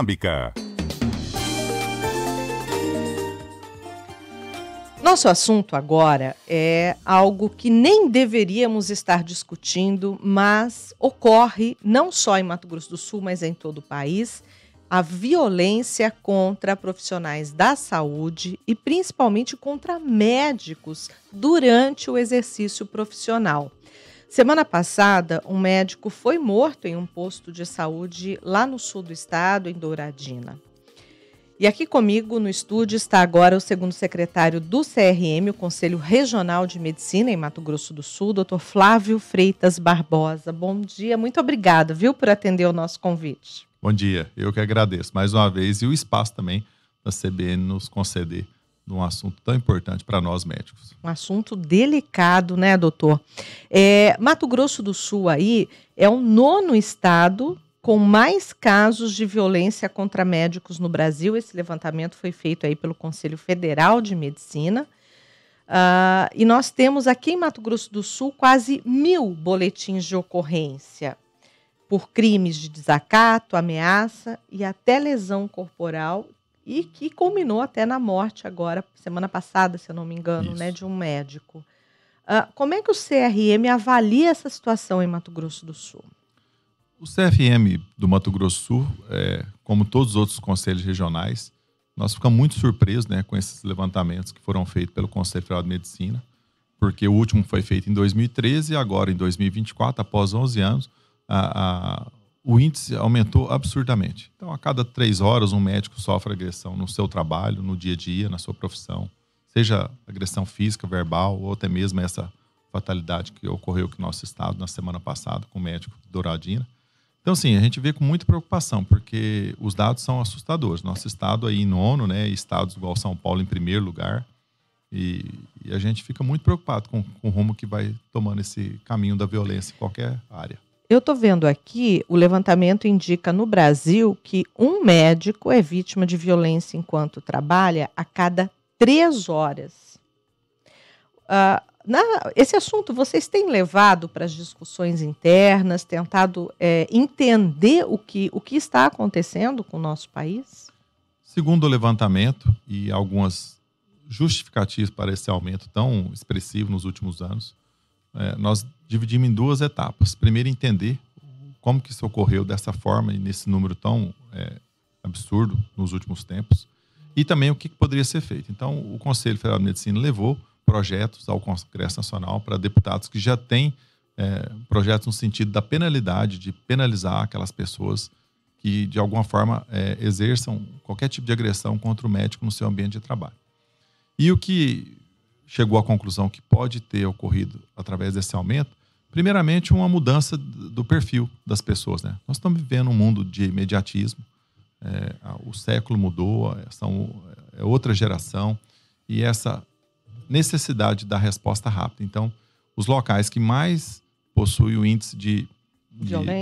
Arábica. Nosso assunto agora é algo que nem deveríamos estar discutindo, mas ocorre não só em Mato Grosso do Sul, mas em todo o país, a violência contra profissionais da saúde e principalmente contra médicos durante o exercício profissional. Semana passada, um médico foi morto em um posto de saúde lá no sul do estado, em Douradina. E aqui comigo no estúdio está agora o segundo secretário do CRM, o Conselho Regional de Medicina em Mato Grosso do Sul, Dr. Flávio Freitas Barbosa. Bom dia, muito obrigada, viu, por atender o nosso convite. Bom dia, eu que agradeço mais uma vez e o espaço também da CBN nos conceder num assunto tão importante para nós médicos. Um assunto delicado, né, doutor? Mato Grosso do Sul aí é o 9º estado com mais casos de violência contra médicos no Brasil. Esse levantamento foi feito aí pelo Conselho Federal de Medicina. E nós temos aqui em Mato Grosso do Sul quase 1.000 boletins de ocorrência por crimes de desacato, ameaça e até lesão corporal, e que culminou até na morte agora, semana passada, se eu não me engano, né, de um médico. Como é que o CRM avalia essa situação em Mato Grosso do Sul? O CFM do Mato Grosso do Sul, como todos os outros conselhos regionais, nós ficamos muito surpresos, né, com esses levantamentos que foram feitos pelo Conselho Federal de Medicina, porque o último foi feito em 2013 e agora em 2024, após 11 anos, o índice aumentou absurdamente. Então, a cada 3 horas, um médico sofre agressão no seu trabalho, no dia a dia, na sua profissão, seja agressão física, verbal, ou até mesmo essa fatalidade que ocorreu aqui no nosso estado na semana passada com o médico de Douradina. Então, assim, a gente vê com muita preocupação, porque os dados são assustadores. Nosso estado aí em 9º, né, estados igual São Paulo em 1º lugar, e a gente fica muito preocupado com o rumo que vai tomando esse caminho da violência em qualquer área. Eu estou vendo aqui, o levantamento indica no Brasil que um médico é vítima de violência enquanto trabalha a cada 3 horas. Esse assunto vocês têm levado para as discussões internas, tentado entender o que está acontecendo com o nosso país? Segundo o levantamento e algumas justificativas para esse aumento tão expressivo nos últimos anos, nós dividimos em 2 etapas. Primeiro, entender como que isso ocorreu dessa forma e nesse número tão absurdo nos últimos tempos, e também o que poderia ser feito. Então, o Conselho Federal de Medicina levou projetos ao Congresso Nacional para deputados que já têm projetos no sentido da penalidade, de penalizar aquelas pessoas que, de alguma forma, exerçam qualquer tipo de agressão contra o médico no seu ambiente de trabalho. E o que chegou à conclusão que pode ter ocorrido através desse aumento, primeiramente, uma mudança do perfil das pessoas, né? Nós estamos vivendo um mundo de imediatismo, o século mudou, é outra geração, e essa necessidade da resposta rápida. Então, os locais que mais possuem o índice de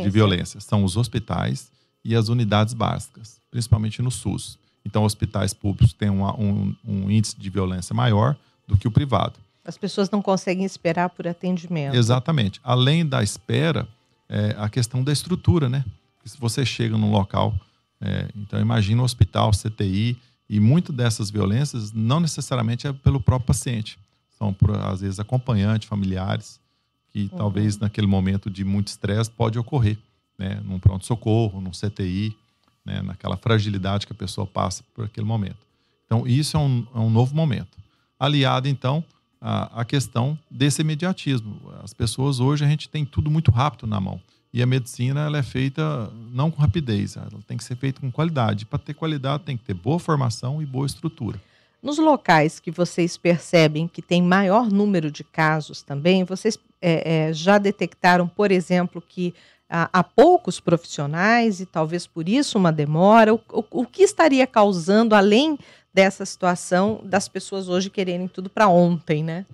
violência são os hospitais e as unidades básicas, principalmente no SUS. Então, hospitais públicos têm um índice de violência maior do que o privado. As pessoas não conseguem esperar por atendimento. Exatamente. Além da espera, a questão da estrutura, né? Porque se você chega num local, então imagina um hospital, CTI, e muitas dessas violências não necessariamente é pelo próprio paciente. São, às vezes, acompanhantes, familiares, que talvez naquele momento de muito estresse pode ocorrer, né? Num pronto-socorro, num CTI, né? Naquela fragilidade que a pessoa passa por aquele momento. Então, isso é um novo momento. Aliado, então, à questão desse imediatismo. As pessoas hoje, a gente tem tudo muito rápido na mão. E a medicina, ela é feita não com rapidez, ela tem que ser feita com qualidade. Para ter qualidade, tem que ter boa formação e boa estrutura. Nos locais que vocês percebem que tem maior número de casos também, vocês já detectaram, por exemplo, que há poucos profissionais e talvez por isso uma demora? O que estaria causando, além dessa situação das pessoas hoje quererem tudo para ontem, né?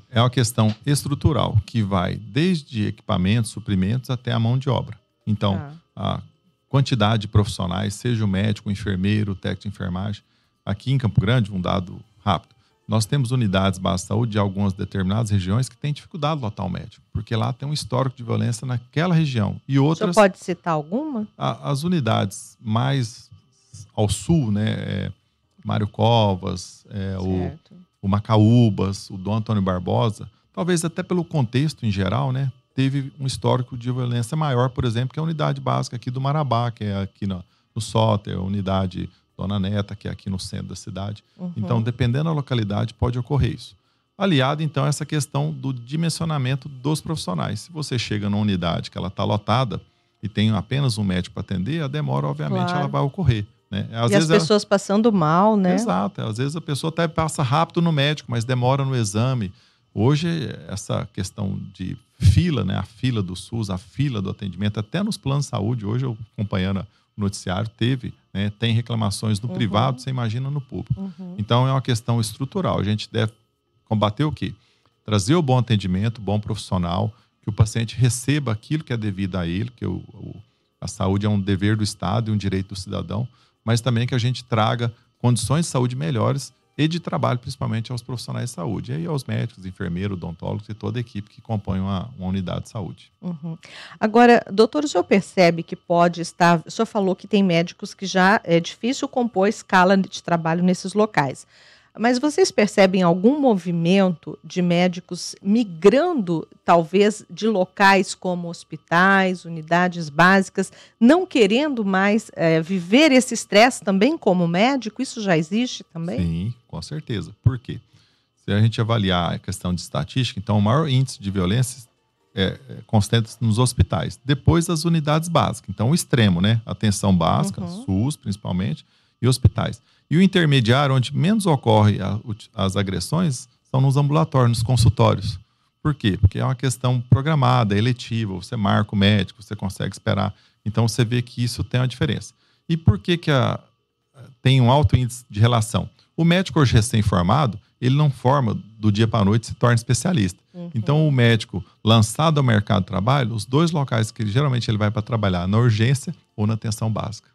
É uma questão estrutural, que vai desde equipamentos, suprimentos, até a mão de obra. Então, a quantidade de profissionais, seja o médico, o enfermeiro, o técnico de enfermagem, aqui em Campo Grande, um dado rápido, nós temos unidades básicas de saúde de algumas determinadas regiões que têm dificuldade de lotar o médico, porque lá tem um histórico de violência naquela região. E outras... O senhor pode citar alguma? As unidades mais ao sul, né? Mário Covas, Certo. o Macaúbas, o Dom Antônio Barbosa, talvez até pelo contexto em geral, né? Teve um histórico de violência maior, por exemplo, que a unidade básica aqui do Marabá, que é aqui no Soter, a unidade Dona Neta, que é aqui no centro da cidade. Então, dependendo da localidade, pode ocorrer isso. Aliado, então, a essa questão do dimensionamento dos profissionais. Se você chega numa unidade que ela está lotada e tem apenas um médico para atender, a demora, obviamente, Claro. ela vai ocorrer. Né? E as pessoas passando mal, né? Exato. Às vezes a pessoa até passa rápido no médico, mas demora no exame. Hoje, essa questão de fila, né? A fila do SUS, a fila do atendimento, até nos planos de saúde, hoje eu acompanhando o noticiário, né? Tem reclamações no privado, você imagina no público. Então, é uma questão estrutural. A gente deve combater o quê? Trazer o bom atendimento, bom profissional, que o paciente receba aquilo que é devido a ele, que a saúde é um dever do Estado e um direito do cidadão, mas também que a gente traga condições de saúde melhores e de trabalho, principalmente aos profissionais de saúde, e aí aos médicos, enfermeiros, odontólogos e toda a equipe que compõe uma unidade de saúde. Agora, doutor, o senhor percebe que pode estar... O senhor falou que tem médicos que já é difícil compor escala de trabalho nesses locais. Mas vocês percebem algum movimento de médicos migrando, talvez, de locais como hospitais, unidades básicas, não querendo mais viver esse estresse também como médico? Isso já existe também? Sim, com certeza. Por quê? Se a gente avaliar a questão de estatística, então o maior índice de violência constata nos hospitais, depois das unidades básicas. Então o extremo, né? Atenção básica, SUS principalmente, e hospitais. E o intermediário, onde menos ocorre as agressões, são nos ambulatórios, nos consultórios. Por quê? Porque é uma questão programada, eletiva, você marca o médico, você consegue esperar. Então, você vê que isso tem uma diferença. E por que tem um alto índice de relação? O médico hoje recém-formado, ele não forma do dia para a noite e se torna especialista. Então, o médico lançado ao mercado de trabalho, os dois locais que geralmente ele vai para trabalhar, na urgência ou na atenção básica.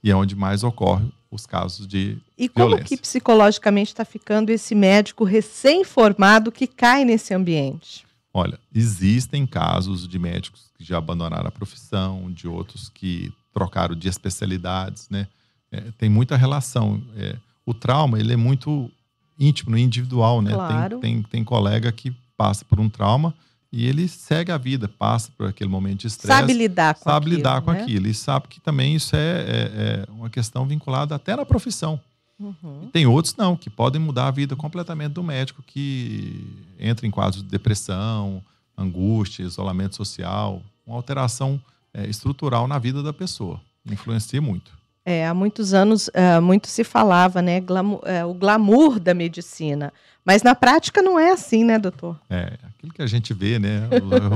E é onde mais ocorre os casos de E como violência. que psicologicamente está ficando esse médico recém-formado que cai nesse ambiente? Olha, existem casos de médicos que já abandonaram a profissão, de outros que trocaram de especialidades, né? Tem muita relação. O trauma, ele é muito íntimo, individual, né? Claro. Tem colega que passa por um trauma e ele segue a vida, passa por aquele momento de estresse. Sabe lidar com sabe aquilo, lidar com né? aquilo. E sabe que também isso é uma questão vinculada até na profissão. E tem outros não, que podem mudar a vida completamente do médico, que entra em quadros de depressão, angústia, isolamento social, uma alteração estrutural na vida da pessoa. Influencia muito. Há muitos anos, muito se falava, né, o glamour da medicina. Mas na prática não é assim, né, doutor? Aquilo que a gente vê, né,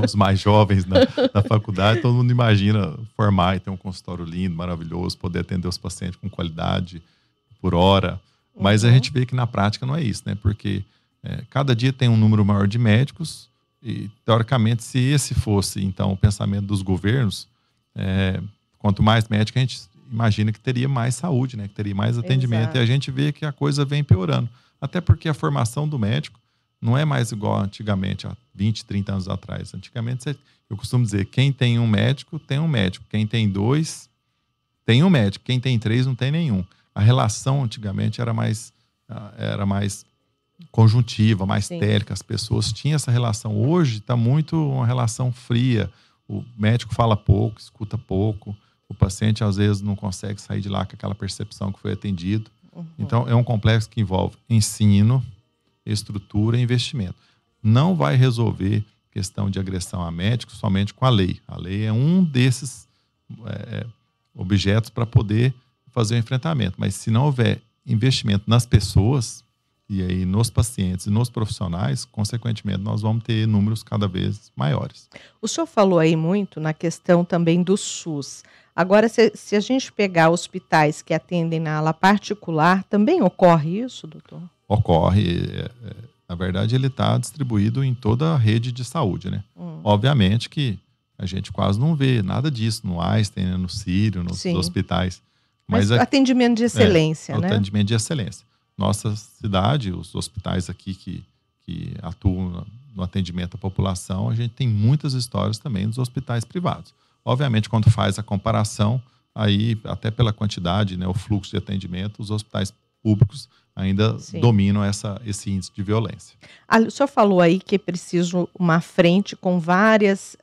os mais jovens na faculdade, todo mundo imagina formar e ter um consultório lindo, maravilhoso, poder atender os pacientes com qualidade, por hora. Mas a gente vê que na prática não é isso, né, porque cada dia tem um número maior de médicos e, teoricamente, se esse fosse, então, o pensamento dos governos, quanto mais médico a gente imagina que teria mais saúde, né? Que teria mais atendimento. Exato. E a gente vê que a coisa vem piorando. Até porque a formação do médico não é mais igual antigamente, há 20, 30 anos atrás. Antigamente, eu costumo dizer, quem tem um médico, tem um médico. Quem tem dois, tem um médico. Quem tem três, não tem nenhum. A relação, antigamente, era mais conjuntiva, mais técnica. As pessoas tinham essa relação. Hoje, está muito uma relação fria. O médico fala pouco, escuta pouco. O paciente, às vezes, não consegue sair de lá com aquela percepção que foi atendido. Então, é um complexo que envolve ensino, estrutura e investimento. Não vai resolver questão de agressão a médico somente com a lei. A lei é um desses objetos para poder fazer o enfrentamento. Mas se não houver investimento nas pessoas, e aí nos pacientes e nos profissionais, consequentemente, nós vamos ter números cada vez maiores. O senhor falou aí muito na questão também do SUS. Agora, se a gente pegar hospitais que atendem na ala particular, também ocorre isso, doutor? Ocorre. Na verdade, ele está distribuído em toda a rede de saúde, né? Obviamente que a gente quase não vê nada disso no Einstein, no Sírio, nos hospitais. Mas atendimento de excelência, né? Atendimento de excelência. Nossa cidade, os hospitais aqui que atuam no atendimento à população, a gente tem muitas histórias também dos hospitais privados. Obviamente, quando faz a comparação, aí até pela quantidade, né, o fluxo de atendimento, os hospitais públicos ainda dominam esse índice de violência. O senhor falou aí que é preciso uma frente com várias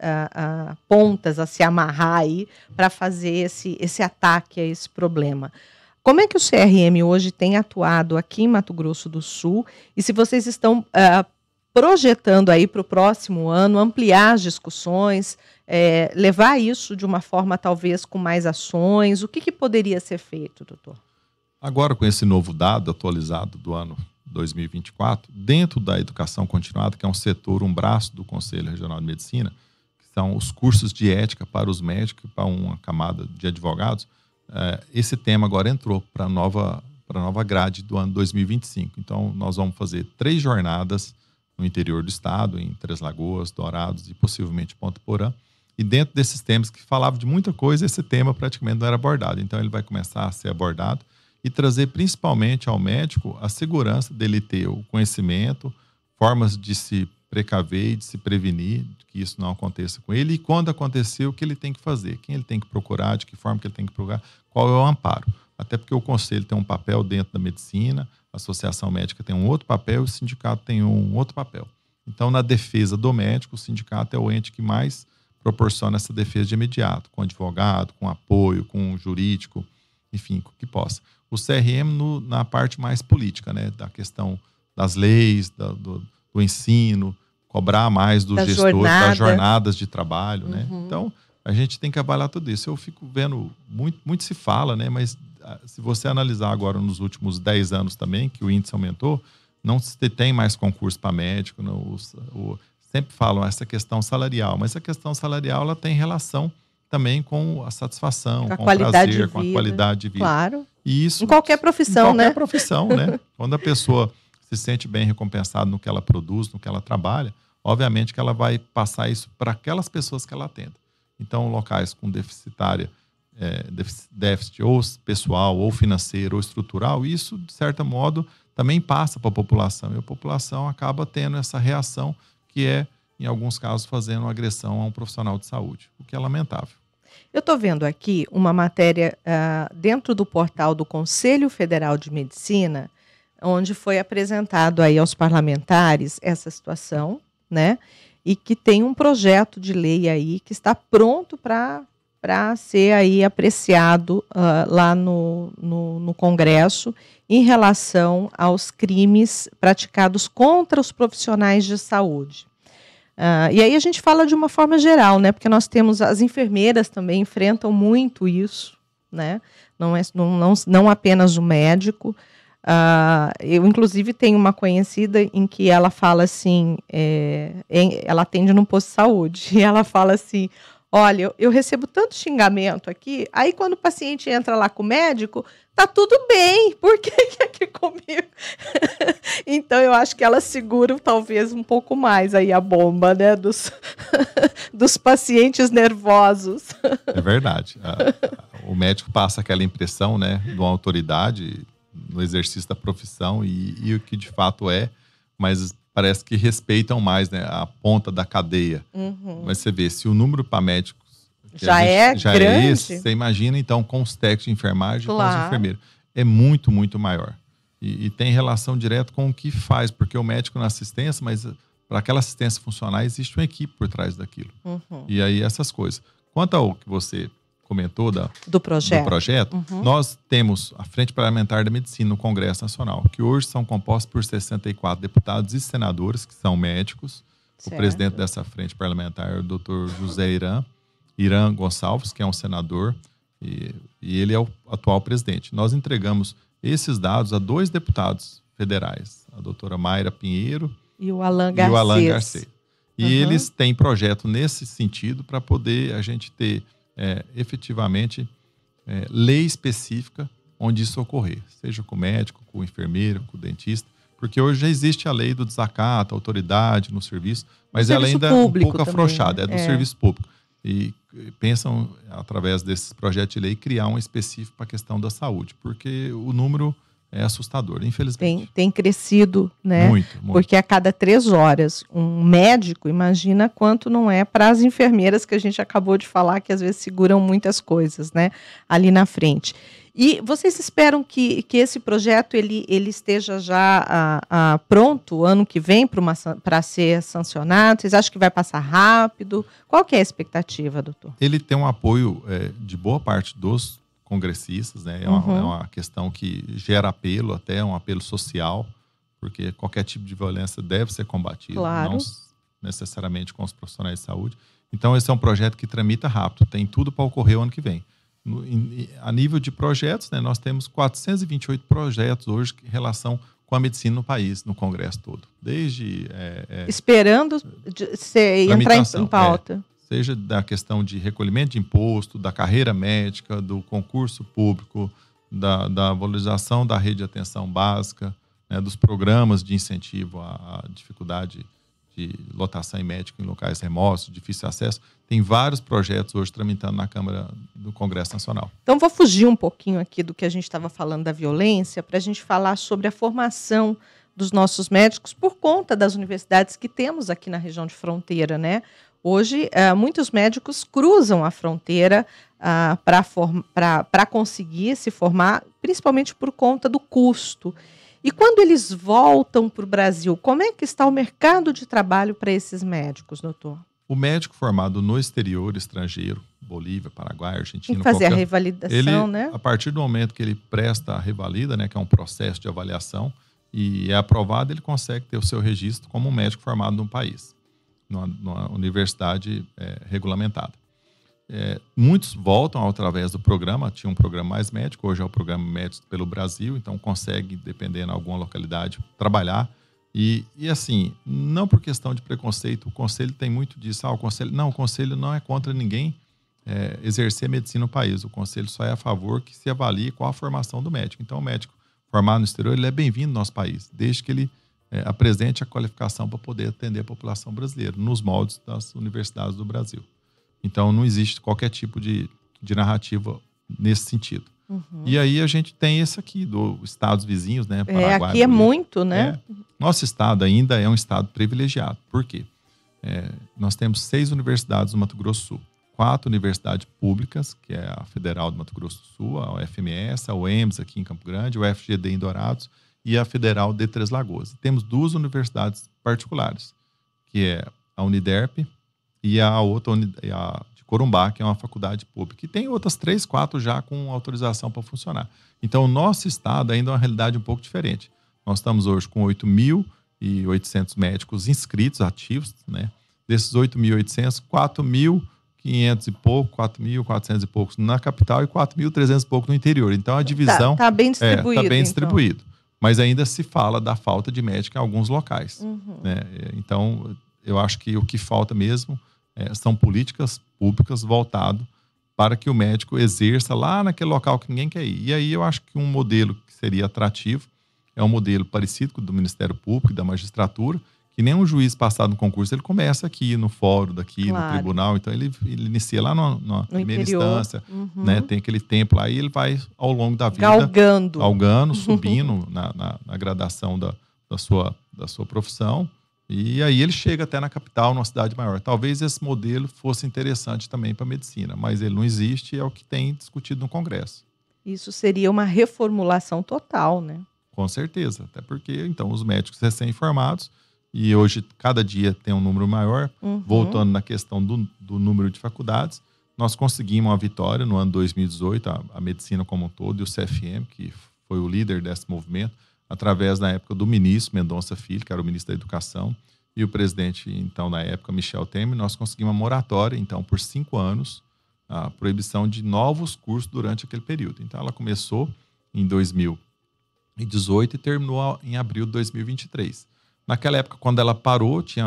pontas a se amarrar aí para fazer esse ataque a esse problema. Como é que o CRM hoje tem atuado aqui em Mato Grosso do Sul? E se vocês estão projetando aí para o próximo ano ampliar as discussões, levar isso de uma forma talvez com mais ações? O que poderia ser feito, doutor? Agora, com esse novo dado atualizado do ano 2024, dentro da educação continuada, que é um setor, um braço do Conselho Regional de Medicina, que são os cursos de ética para os médicos e para uma camada de advogados, esse tema agora entrou para a nova grade do ano 2025. Então, nós vamos fazer 3 jornadas no interior do estado, em Três Lagoas, Dourados e possivelmente Ponta Porã. E dentro desses temas que falavam de muita coisa, esse tema praticamente não era abordado. Então, ele vai começar a ser abordado e trazer principalmente ao médico a segurança dele ter o conhecimento, formas de se precaver e de se prevenir, de que isso não aconteça com ele, e quando acontecer, o que ele tem que fazer, quem ele tem que procurar, de que forma que ele tem que procurar, qual é o amparo. Até porque o conselho tem um papel dentro da medicina, a associação médica tem um outro papel e o sindicato tem um outro papel. Então, na defesa do médico, o sindicato é o ente que mais proporciona essa defesa de imediato, com advogado, com apoio, com jurídico, enfim, que possa. O CRM na parte mais política, né, da questão das leis, do ensino, cobrar mais dos gestores, das jornadas de trabalho, né? Então, a gente tem que avaliar tudo isso. Eu fico vendo, muito se fala, né, mas se você analisar agora nos últimos 10 anos também, que o índice aumentou, não se tem mais concurso para médico, não, sempre falam essa questão salarial, mas a questão salarial ela tem relação também com a satisfação, com o prazer, com a qualidade de vida. Claro. E isso, em qualquer profissão, né? Em qualquer profissão, né? Quando a pessoa se sente bem recompensada no que ela produz, no que ela trabalha, obviamente que ela vai passar isso para aquelas pessoas que ela atenda. Então, locais com déficit ou pessoal, ou financeiro, ou estrutural, isso, de certo modo, também passa para a população. E a população acaba tendo essa reação que é, em alguns casos, fazendo uma agressão a um profissional de saúde, o que é lamentável. Eu estou vendo aqui uma matéria dentro do portal do Conselho Federal de Medicina, onde foi apresentado aí aos parlamentares essa situação, né? E que tem um projeto de lei aí que está pronto para ser aí apreciado lá no Congresso em relação aos crimes praticados contra os profissionais de saúde. E aí a gente fala de uma forma geral, né? Porque nós temos as enfermeiras também enfrentam muito isso, né? Não apenas o médico. Eu, inclusive, tenho uma conhecida em que ela fala assim, ela atende num posto de saúde, e ela fala assim, olha, eu recebo tanto xingamento aqui, aí quando o paciente entra lá com o médico, tá tudo bem, por que é aqui comigo? Então, eu acho que ela segura talvez um pouco mais aí a bomba, né, dos pacientes nervosos. É verdade. O médico passa aquela impressão, né, de uma autoridade no exercício da profissão e o que de fato é, mas parece que respeitam mais, né, a ponta da cadeia. Mas você vê, se o número para médicos já é grande, esse, você imagina então com os técnicos de enfermagem, claro, com os enfermeiros. É muito, muito maior. E tem relação direta com o que faz, porque o médico na assistência, mas para aquela assistência funcionar, existe uma equipe por trás daquilo. E aí essas coisas. Quanto ao que você comentou do projeto, nós temos a Frente Parlamentar da Medicina no Congresso Nacional, que hoje são compostos por 64 deputados e senadores, que são médicos. Certo. O presidente dessa frente parlamentar é o Dr. José Irã Gonçalves, que é um senador, e ele é o atual presidente. Nós entregamos esses dados a 2 deputados federais, a doutora Mayra Pinheiro e o Alan Garcês. E eles têm projeto nesse sentido para poder a gente ter efetivamente lei específica onde isso ocorrer, seja com o médico, com o enfermeiro, com o dentista, porque hoje já existe a lei do desacato, a autoridade no serviço, mas ela ainda é um pouco afrouxada, é do serviço público. E pensam, através desses projetos de lei, criar um específico para a questão da saúde, porque o número é assustador, infelizmente. Tem crescido, né? Muito. Porque a cada 3 horas, um médico, imagina quanto não é para as enfermeiras que a gente acabou de falar, que às vezes seguram muitas coisas, né? Ali na frente. E vocês esperam que esse projeto ele esteja já pronto ano que vem para ser sancionado? Vocês acham que vai passar rápido? Qual que é a expectativa, doutor? Ele tem um apoio de boa parte dos congressistas, né? É uma questão que gera apelo, até um apelo social, porque qualquer tipo de violência deve ser combatido, claro. Não necessariamente com os profissionais de saúde. Então, esse é um projeto que tramita rápido, tem tudo para ocorrer o ano que vem. A nível de projetos, né, nós temos 428 projetos hoje em relação com a medicina no país, no Congresso todo. Desde... esperando entrar em pauta. Seja da questão de recolhimento de imposto, da carreira médica, do concurso público, da valorização da rede de atenção básica, né, dos programas de incentivo à dificuldade de lotação em médico em locais remotos, difícil acesso. Tem vários projetos hoje tramitando na Câmara do Congresso Nacional. Então, vou fugir um pouquinho aqui do que a gente estava falando da violência, para a gente falar sobre a formação dos nossos médicos por conta das universidades que temos aqui na região de fronteira, né? Hoje, muitos médicos cruzam a fronteira para conseguir se formar, principalmente por conta do custo. E quando eles voltam para o Brasil, como é que está o mercado de trabalho para esses médicos, doutor? O médico formado no exterior, estrangeiro, Bolívia, Paraguai, Argentina... Tem que fazer a revalidação, né? A partir do momento que ele presta a revalida, né, que é um processo de avaliação, e é aprovado, ele consegue ter o seu registro como um médico formado no país, numa universidade regulamentada. Muitos voltam através do programa, tinha um programa Mais Médico, hoje é o programa Médicos pelo Brasil, então consegue, dependendo de alguma localidade, trabalhar. E assim, não por questão de preconceito, o conselho tem muito disso. O conselho não é contra ninguém exercer medicina no país, o conselho só é a favor que se avalie qual a formação do médico. Então o médico formado no exterior, ele é bem-vindo no nosso país, desde que ele apresente a qualificação para poder atender a população brasileira, nos moldes das universidades do Brasil. Então, não existe qualquer tipo de narrativa nesse sentido. Uhum. E aí a gente tem esse aqui, dos estados vizinhos, né? Paraguai, aqui é muito, né? Nosso estado ainda é um estado privilegiado. Por quê? Nós temos 6 universidades no Mato Grosso do Sul. 4 universidades públicas, que é a Federal do Mato Grosso do Sul, a UFMS, a UEMS aqui em Campo Grande, o FGD em Dourados e a Federal de Três Lagoas. Temos 2 universidades particulares, que é a Uniderp e a outra, a de Corumbá, que é uma faculdade pública. E tem outras 3, 4 já com autorização para funcionar. Então, o nosso estado ainda é uma realidade um pouco diferente. Nós estamos hoje com 8.800 médicos inscritos, ativos, né? Desses 8.800, 4.500 e pouco, 4.400 e poucos na capital e 4.300 e pouco no interior. Então, a divisão... Está bem distribuído. Está bem distribuído. Mas ainda se fala da falta de médico em alguns locais. Uhum. Né? Então, eu acho que o que falta mesmo são políticas públicas voltadas para que o médico exerça lá naquele local que ninguém quer ir. E aí eu acho que um modelo que seria atrativo é um modelo parecido com o do Ministério Público e da magistratura, que nem um juiz passado no concurso, ele começa aqui no fórum, daqui no tribunal, então ele inicia lá na primeira instância, né? Tem aquele tempo lá e ele vai ao longo da vida galgando, subindo na gradação da sua profissão, e aí ele chega até na capital, numa cidade maior. Talvez esse modelo fosse interessante também para a medicina, mas ele não existe e é o que tem discutido no Congresso. Isso seria uma reformulação total, né? Com certeza, até porque então os médicos recém-formados, e hoje cada dia tem um número maior, voltando na questão do número de faculdades, nós conseguimos uma vitória no ano 2018, a medicina como um todo, e o CFM, que foi o líder desse movimento, através, na época, do ministro Mendonça Filho, que era o ministro da Educação, e o presidente, então, na época, Michel Temer, nós conseguimos uma moratória, então, por 5 anos, a proibição de novos cursos durante aquele período. Então, ela começou em 2018 e terminou em abril de 2023. Naquela época, quando ela parou, tinha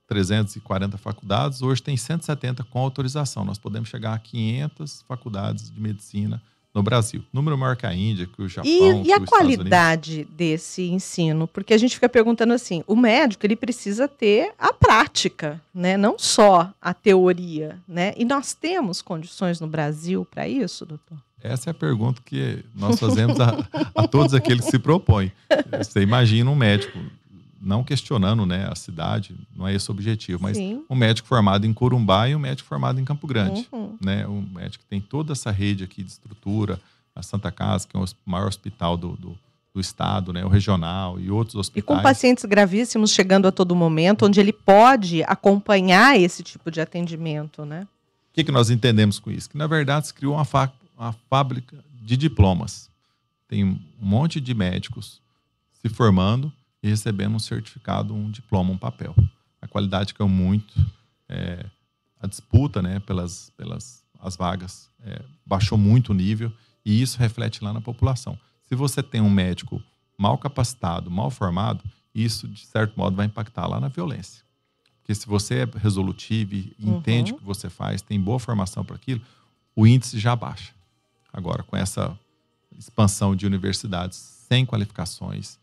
340 faculdades, hoje tem 170 com autorização. Nós podemos chegar a 500 faculdades de medicina no Brasil. Número maior que a Índia, que o Japão, e a qualidade desse ensino? Porque a gente fica perguntando assim, o médico ele precisa ter a prática, né? Não só a teoria, né? E nós temos condições no Brasil para isso, doutor? Essa é a pergunta que nós fazemos a todos aqueles que se propõem. Você imagina um médico, não questionando, né, a cidade, não é esse o objetivo, mas Sim. um médico formado em Corumbá e um médico formado em Campo Grande. Uhum. Né? Um médico que tem toda essa rede aqui de estrutura, a Santa Casa, que é o maior hospital do estado, né, o regional e outros E hospitais. com pacientes gravíssimos chegando a todo momento, onde ele pode acompanhar esse tipo de atendimento, né? O que nós entendemos com isso? Que, na verdade, se criou uma fábrica de diplomas. Tem um monte de médicos se formando e recebendo um certificado, um diploma, um papel. A qualidade caiu muito, a disputa, né, pelas as vagas baixou muito o nível, e isso reflete lá na população. Se você tem um médico mal capacitado, mal formado, isso, de certo modo, vai impactar lá na violência. Porque se você é resolutivo e entende o que você faz, tem boa formação para aquilo, o índice já baixa. Agora, com essa expansão de universidades sem qualificações,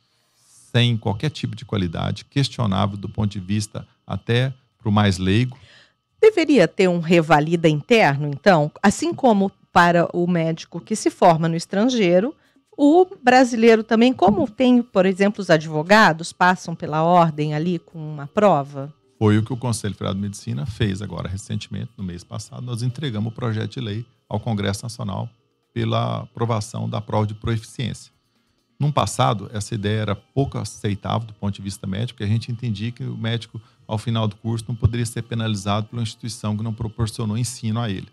sem qualquer tipo de qualidade, questionável do ponto de vista até para o mais leigo. Deveria ter um revalida interno, então, assim como para o médico que se forma no estrangeiro, o brasileiro também, como tem, por exemplo, os advogados, passam pela ordem ali com uma prova? Foi o que o Conselho Federal de Medicina fez agora recentemente, no mês passado. Nós entregamos o projeto de lei ao Congresso Nacional pela aprovação da prova de proeficiência. No passado, essa ideia era pouco aceitável do ponto de vista médico, porque a gente entendia que o médico, ao final do curso, não poderia ser penalizado por uma instituição que não proporcionou ensino a ele.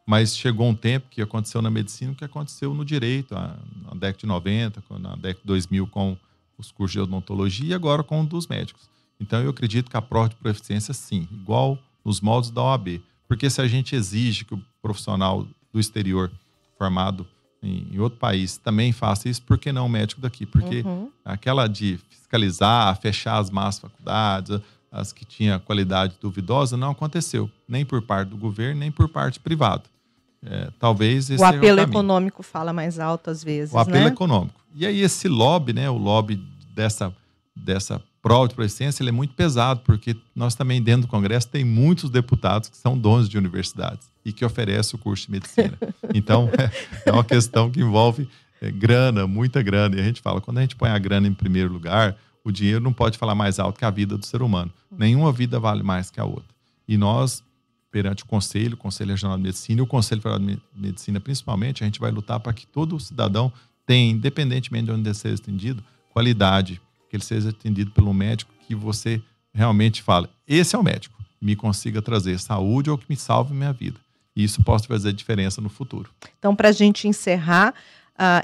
Mas chegou um tempo que aconteceu na medicina o que aconteceu no direito, na década de 90, na década de 2000 com os cursos de odontologia e agora com o dos médicos. Então eu acredito que a prova de proeficiência, sim, igual nos moldes da OAB. Porque se a gente exige que o profissional do exterior formado em outro país também faça isso, por que não o médico daqui? Porque aquela de fiscalizar, fechar as más faculdades, as que tinham qualidade duvidosa, não aconteceu. Nem por parte do governo, nem por parte privada. Talvez esse o apelo é o econômico fala mais alto às vezes, o apelo né? econômico. E aí esse lobby, né, o lobby dessa prova de proeficiência, ele é muito pesado, porque nós também dentro do Congresso tem muitos deputados que são donos de universidades e que oferecem o curso de medicina. Então, é uma questão que envolve grana, muita grana. E a gente fala, quando a gente põe a grana em primeiro lugar, o dinheiro não pode falar mais alto que a vida do ser humano. Nenhuma vida vale mais que a outra. E nós, perante o Conselho Regional de Medicina e o Conselho Federal de Medicina principalmente, a gente vai lutar para que todo cidadão tenha, independentemente de onde ele seja atendido, qualidade, que ele seja atendido pelo médico que você realmente fala, esse é o médico, me consiga trazer saúde ou que me salve minha vida. E isso pode fazer diferença no futuro. Então, para a gente encerrar,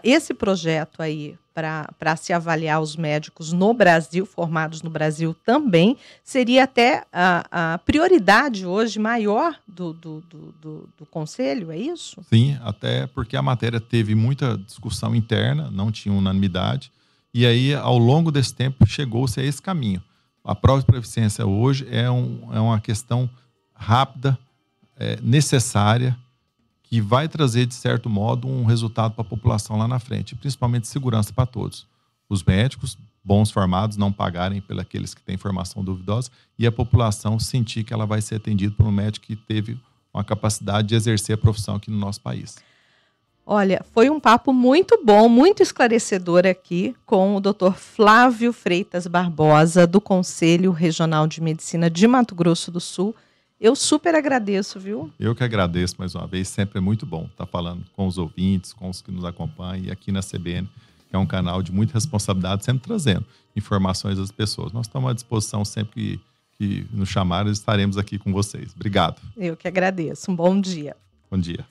esse projeto aí, para se avaliar os médicos no Brasil, formados no Brasil também, seria até a prioridade hoje maior do Conselho, é isso? Sim, até porque a matéria teve muita discussão interna, não tinha unanimidade, e aí, ao longo desse tempo, chegou-se a esse caminho. A prova de proeficiência hoje é uma questão rápida, necessária, que vai trazer, de certo modo, um resultado para a população lá na frente, principalmente segurança para todos. Os médicos, bons formados, não pagarem pelos aqueles que têm formação duvidosa, e a população sentir que ela vai ser atendida por um médico que teve uma capacidade de exercer a profissão aqui no nosso país. Olha, foi um papo muito bom, muito esclarecedor aqui com o Dr. Flávio Freitas Barbosa, do Conselho Regional de Medicina de Mato Grosso do Sul. Eu super agradeço, viu? Eu que agradeço mais uma vez, sempre é muito bom estar falando com os ouvintes, com os que nos acompanham, e aqui na CBN, que é um canal de muita responsabilidade, sempre trazendo informações às pessoas. Nós estamos à disposição sempre que nos chamarem, estaremos aqui com vocês. Obrigado. Eu que agradeço. Um bom dia. Bom dia.